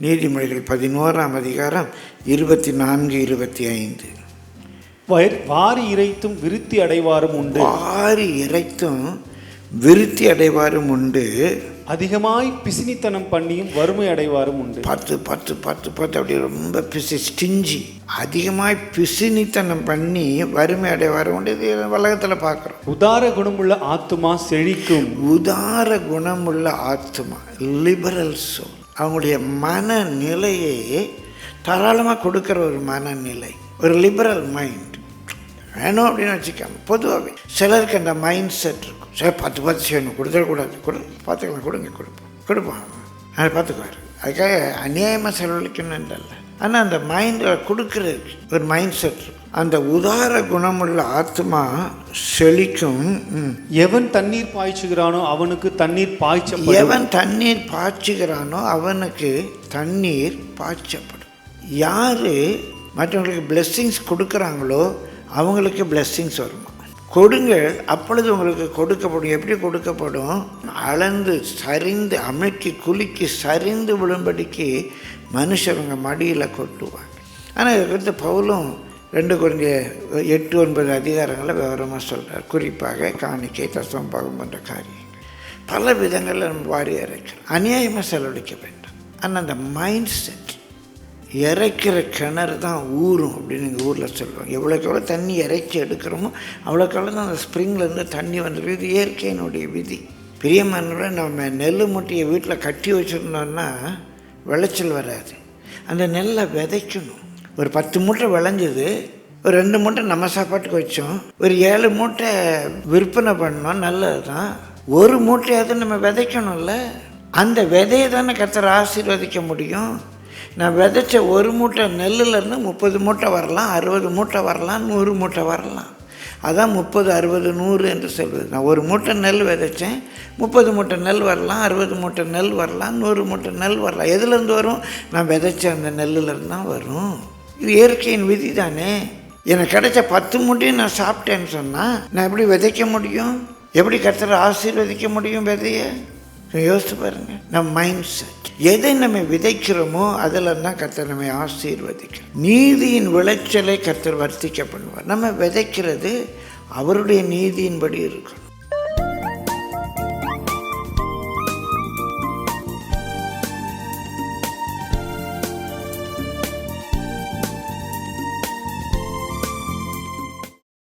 நீதிமொழிகள் 11ஆம் அதிகாரம் 24-25. வாரி இறைத்தும் விருத்தி அடைவாரும் உண்டு. வாரி இறைத்தும் விருத்தி அடைவாரும் உண்டு. அதிகமாய் பிசினித்தனம் பண்ணியும் வறுமை அடைவாரும் உண்டு. பார்த்து அப்படி ரொம்ப ஸ்டிஞ்சி, அதிகமாய் பிசினித்தனம் பண்ணி வறுமை அடைவாரும் உண்டு. இது உலகத்தில் பார்க்குறோம். உதார குணமுள்ள ஆத்துமா செழிக்கும். உதார குணமுள்ள ஆத்துமா, லிபரல் சோல், அவங்களுடைய மனநிலையை தாராளமாக கொடுக்குற ஒரு மனநிலை, ஒரு லிபரல் மைண்ட் வேணும் அப்படின்னு வச்சுக்காம. பொதுவாகவே சிலருக்கு அந்த மைண்ட் செட் இருக்கும். சார் 10 செய்யணும், கொடுத்துடக்கூடாது, பார்த்துக்கலாம், கொடுப்பான் அதை பார்த்துக்குவார். அதுக்காக அநியாயமாக செலவழிக்கணும்னு இல்லை, ஆனால் அந்த மைண்டில் கொடுக்குறதுக்கு ஒரு மைண்ட் செட் இருக்கும். அந்த உதார குணமுள்ள ஆத்மா செழிக்கும். எவன் தண்ணீர் பாய்ச்சுகிறானோ அவனுக்கு தண்ணீர் பாய்ச்சப்படும். எவன் தண்ணீர் பாய்ச்சுகிறானோ அவனுக்கு தண்ணீர் பாய்ச்சப்படும். யார் மற்றவங்களுக்கு பிளெஸ்ஸிங்ஸ் கொடுக்குறாங்களோ அவங்களுக்கு பிளெஸ்ஸிங்ஸ் வருமா? கொடுங்க, அப்பொழுது உங்களுக்கு கொடுக்கப்படும். எப்படி கொடுக்கப்படும்? அளந்து சரிந்து அமைக்கி குலுக்கி சரிந்து விழும்படிக்கு மனுஷவங்க மடியில் கொட்டுவாங்க. ஆனால் இதை குறித்து பவுலும் 2 கொரிந்தியர் 8-9 அதிகாரங்களில் விவரமாக சொல்கிறார். குறிப்பாக காணிக்கை, தசமபாகம் போன்ற காரியங்கள் பல விதங்களில் நம்ம வாரி இறைக்கிறோம். அநியாயமாக செலவழிக்க வேண்டாம். ஆனால் அந்த மைண்ட் செட், இறைக்கிற கிணறு தான் ஊறும் அப்படின்னு எங்கள் ஊரில் சொல்லுவாங்க. எவ்வளோக்கு எவ்வளோ தண்ணி இறைச்சி எடுக்கிறோமோ அவ்வளோக்கு எவ்வளோ தான் அந்த ஸ்ப்ரிங்லேருந்து தண்ணி வந்துடும். இது இயற்கையினுடைய விதி. பிரியமானோட நம்ம நெல் மூட்டையை வீட்டில் கட்டி வச்சுருந்தோன்னா விளைச்சல் வராது. அந்த நெல்லை விதைக்கணும். ஒரு 10 மூட்டை விளைஞ்சது, ஒரு 2 மூட்டை நம்ம சாப்பாட்டுக்கு வச்சோம், ஒரு 7 மூட்டை விற்பனை பண்ணோம், நல்லது தான். ஒரு மூட்டையாவது நம்ம விதைக்கணும்ல. அந்த விதையை தானே கர்த்தர் ஆசீர்வதிக்க முடியும். நான் விதைச்ச ஒரு மூட்டை நெல்லுலேருந்து 30 மூட்டை வரலாம், 60 மூட்டை வரலாம், 100 மூட்டை வரலாம். அதான் 30, 60, 100 என்று சொல்வது. நான் ஒரு மூட்டை நெல் விதைச்சேன், 30 மூட்டை நெல் வரலாம், 60 மூட்டை நெல் வரலாம், 100 மூட்டை நெல் வரலாம். எதுலேருந்து வரும்? நான் விதைச்ச அந்த நெல்லுலேருந்து தான் வரும். இது இயற்கையின் விதி தானே. எனக்கு கிடைச்ச 10 மூட்டையும் நான் சாப்பிட்டேன்னு சொன்னால் நான் எப்படி விதைக்க முடியும்? எப்படி கர்த்தரை ஆசீர்வதிக்க முடியும்? விதையை யோசித்து பாருங்கள். நம்ம மைண்ட் செட், எதை நம்ம விதைக்கிறோமோ அதில் தான் கர்த்தர் நம்மை ஆசீர்வதிக்கிறோம். நீதியின் விளைச்சலை கர்த்தர் வர்த்திக்க பண்ணுவார். நம்ம விதைக்கிறது அவருடைய நீதியின்படி இருக்கும்.